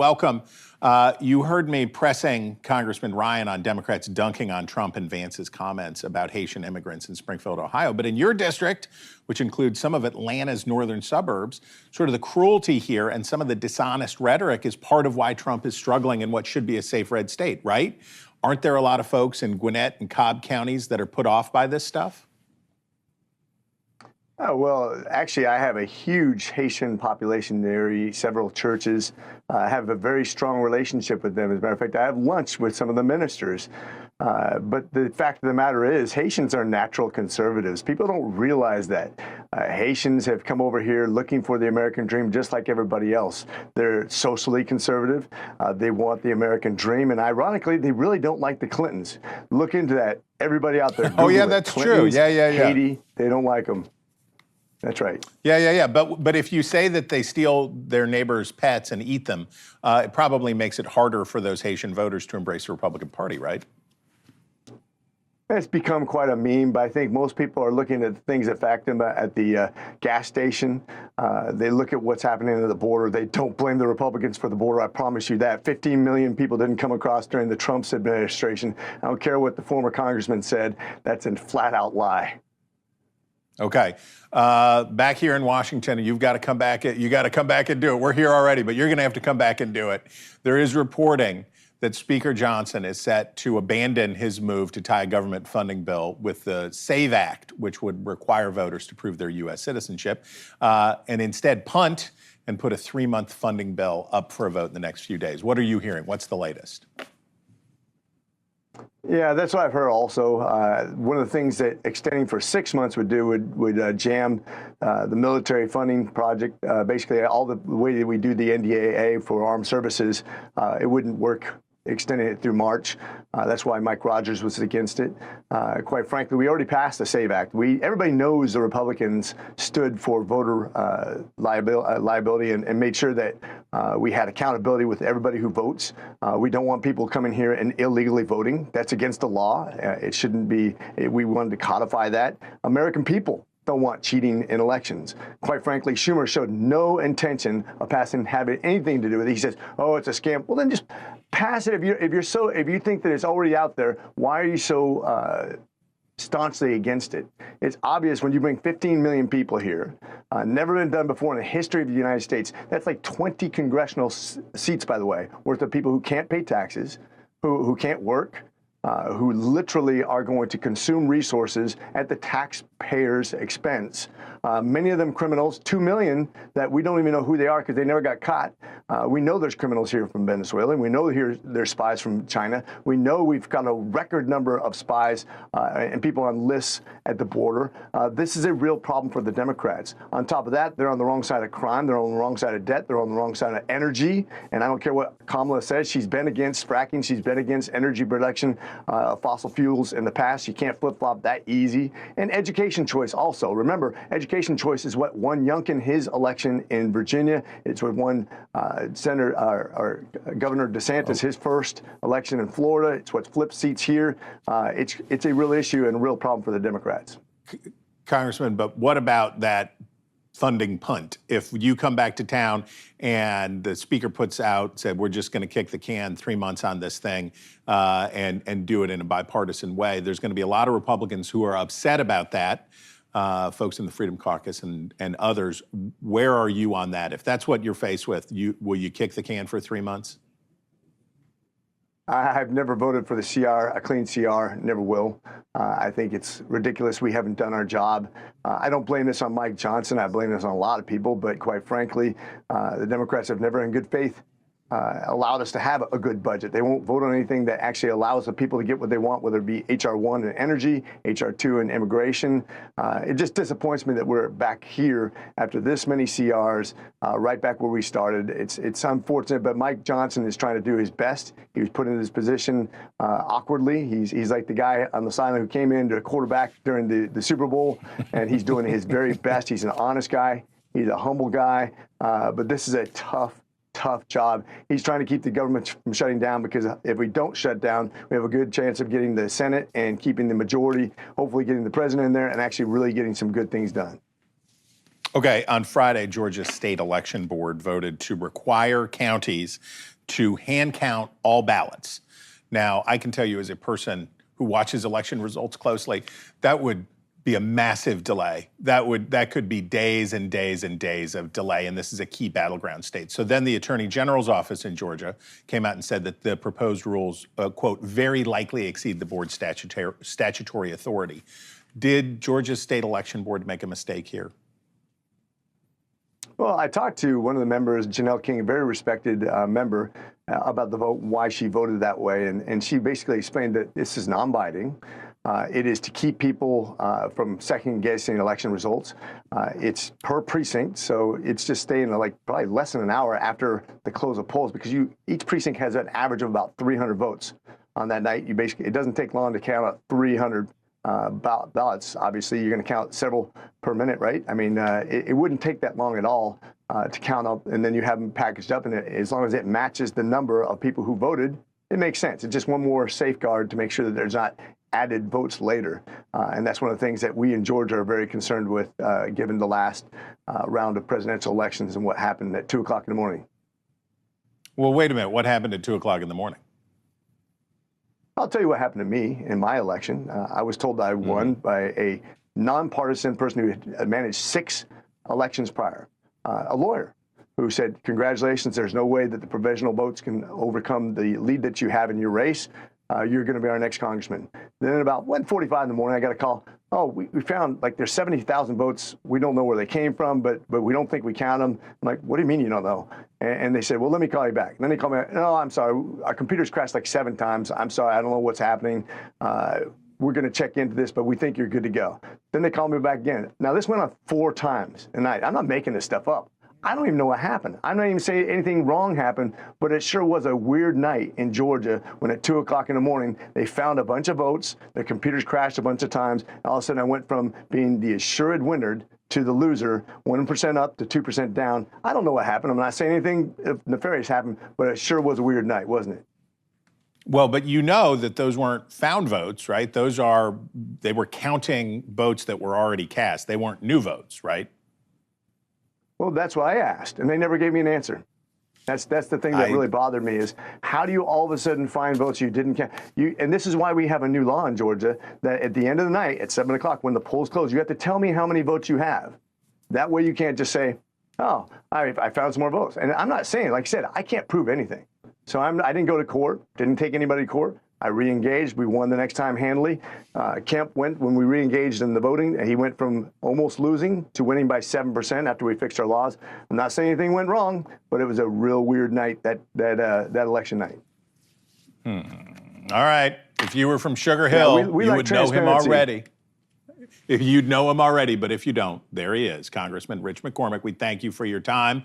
Welcome. You heard me pressing Congressman Ryan on Democrats dunking on Trump and Vance's comments about Haitian immigrants in Springfield, Ohio. But in your district, which includes some of Atlanta's northern suburbs, sort of the cruelty here and some of the dishonest rhetoric is part of why Trump is struggling in what should be a safe red state, right? Aren't there a lot of folks in Gwinnett and Cobb counties that are put off by this stuff? Oh, well, actually, I have a huge Haitian population there, several churches. I have a very strong relationship with them. As a matter of fact, I have lunch with some of the ministers. But the fact of the matter is, Haitians are natural conservatives. People don't realize that. Haitians have come over here looking for the American dream just like everybody else. They're socially conservative. They want the American dream. And ironically, they really don't like the Clintons. Look into that. Everybody out there. Oh, yeah, that's true. Yeah. Haiti, they don't like them. That's right. Yeah. But if you say that they steal their neighbors' pets and eat them, it probably makes it harder for those Haitian voters to embrace the Republican Party, right? It's become quite a meme, but I think most people are looking at things that affect them at the gas station. They look at what's happening at the border. They don't blame the Republicans for the border. I promise you that. 15 million people didn't come across during the Trump administration. I don't care what the former congressman said. That's a flat-out lie. Okay, back here in Washington, you've got to come back. You got to come back and do it. We're here already, but you're going to have to come back and do it. There is reporting that Speaker Johnson is set to abandon his move to tie a government funding bill with the SAVE Act, which would require voters to prove their U.S. citizenship, and instead punt and put a 3-month funding bill up for a vote in the next few days. What are you hearing? What's the latest? Yeah, that's what I've heard also. One of the things that extending for 6 months would do would jam the military funding project. Basically, all the way that we do the NDAA for armed services, it wouldn't work extending it through March. That's why Mike Rogers was against it. Quite frankly, we already passed the SAVE Act. Everybody knows the Republicans stood for voter liability and made sure that we had accountability with everybody who votes. We don't want people coming here and illegally voting. That's against the law. It shouldn't be. We wanted to codify that. American people don't want cheating in elections. Quite frankly, Schumer showed no intention of having anything to do with it. He says, "Oh, it's a scam." Well, then just pass it. If you think that it's already out there, why are you so staunchly against it? It's obvious when you bring 15 million people here, never been done before in the history of the United States. That's like 20 congressional seats, by the way, worth of people who can't pay taxes, who can't work, who literally are going to consume resources at the taxpayers' expense. Many of them criminals, 2 million that we don't even know who they are because they never got caught. We know there's criminals here from Venezuela. We know there's spies from China. We know we've got a record number of spies and people on lists at the border. This is a real problem for the Democrats. On top of that, they're on the wrong side of crime. They're on the wrong side of debt. They're on the wrong side of energy. And I don't care what Kamala says. She's been against fracking. She's been against energy production, fossil fuels in the past. You can't flip-flop that easy. And education choice also. Remember, education choice is what won Youngkin his election in Virginia. It's what won Governor DeSantis his first election in Florida. It's what flipped seats here. It's a real issue and a real problem for the Democrats. Congressman, but what about that funding punt? If you come back to town and the speaker said, we're just going to kick the can 3 months on this thing and do it in a bipartisan way, there's going to be a lot of Republicans who are upset about that, folks in the Freedom Caucus and others. Where are you on that? If that's what you're faced with, will you kick the can for 3 months? I've never voted for the CR, a clean CR, never will. I think it's ridiculous. We haven't done our job. I don't blame this on Mike Johnson. I blame this on a lot of people, but quite frankly, the Democrats have never in good faith allowed us to have a good budget. They won't vote on anything that actually allows the people to get what they want, whether it be H.R. 1 in energy, H.R. 2 in immigration. It just disappoints me that we're back here after this many CRs, right back where we started. It's unfortunate, but Mike Johnson is trying to do his best. He was put in this position awkwardly. He's like the guy on the sideline who came in to quarterback during the Super Bowl, and he's doing his very best. He's an honest guy. He's a humble guy, but this is a tough job. He's trying to keep the government from shutting down, because if we don't shut down, we have a good chance of getting the Senate and keeping the majority, hopefully getting the president in there and actually really getting some good things done. Okay, on Friday, Georgia State Election Board voted to require counties to hand count all ballots. Now, I can tell you as a person who watches election results closely, that would be a massive delay. That could be days and days and days of delay, and this is a key battleground state. So then the Attorney General's office in Georgia came out and said that the proposed rules, quote, very likely exceed the board's statutory authority. Did Georgia State Election Board make a mistake here? Well, I talked to one of the members, Janelle King, a very respected member, about the vote, why she voted that way. And she basically explained that this is non-binding. It is to keep people from second-guessing election results. It's per precinct, so it's just staying like probably less than an hour after the close of polls, because each precinct has an average of about 300 votes on that night. It doesn't take long to count out 300 ballots. Obviously, you're going to count several per minute, right? I mean, it wouldn't take that long at all to count up, and then you have them packaged up, and as long as it matches the number of people who voted, it makes sense. It's just one more safeguard to make sure that there's not added votes later. And that's one of the things that we in Georgia are very concerned with, given the last round of presidential elections and what happened at 2 o'clock in the morning. Well, wait a minute. What happened at 2 o'clock in the morning? I'll tell you what happened to me in my election. I was told I won by a nonpartisan person who had managed 6 elections prior, a lawyer who said, congratulations, there's no way that the provisional votes can overcome the lead that you have in your race. You're going to be our next congressman. Then at about 1:45 in the morning, I got a call. Oh, we found like there's 70,000 votes. We don't know where they came from, but we don't think we count them. I'm like, what do you mean you don't know? And they said, well, let me call you back. And then they called me, no, I'm sorry. Our computers crashed like 7 times. I'm sorry. I don't know what's happening. We're going to check into this, but we think you're good to go. Then they called me back again. Now, this went on 4 times a night. I'm not making this stuff up. I don't even know what happened. I'm not even saying anything wrong happened, but it sure was a weird night in Georgia when at 2 o'clock in the morning, they found a bunch of votes, their computers crashed a bunch of times, and all of a sudden I went from being the assured winner to the loser, 1% up to 2% down. I don't know what happened. I'm not saying anything nefarious happened, but it sure was a weird night, wasn't it? Well, but you know that those weren't found votes, right? They were counting votes that were already cast. They weren't new votes, right? Well, that's what I asked, and they never gave me an answer. That's the thing that really bothered me is how do you all of a sudden find votes you didn't count? And this is why we have a new law in Georgia that at the end of the night at 7 o'clock when the polls close, you have to tell me how many votes you have. That way you can't just say, oh, I found some more votes. And I'm not saying, like I said, I can't prove anything. So I didn't go to court, didn't take anybody to court. I re-engaged. We won the next time handily. Kemp went, when we re-engaged in the voting, he went from almost losing to winning by 7% after we fixed our laws. I'm not saying anything went wrong, but it was a real weird night, that election night. All right. If you were from Sugar Hill, we you like would know him transparency. already. If you'd know him already, but if you don't, there he is, Congressman Rich McCormick. We thank you for your time.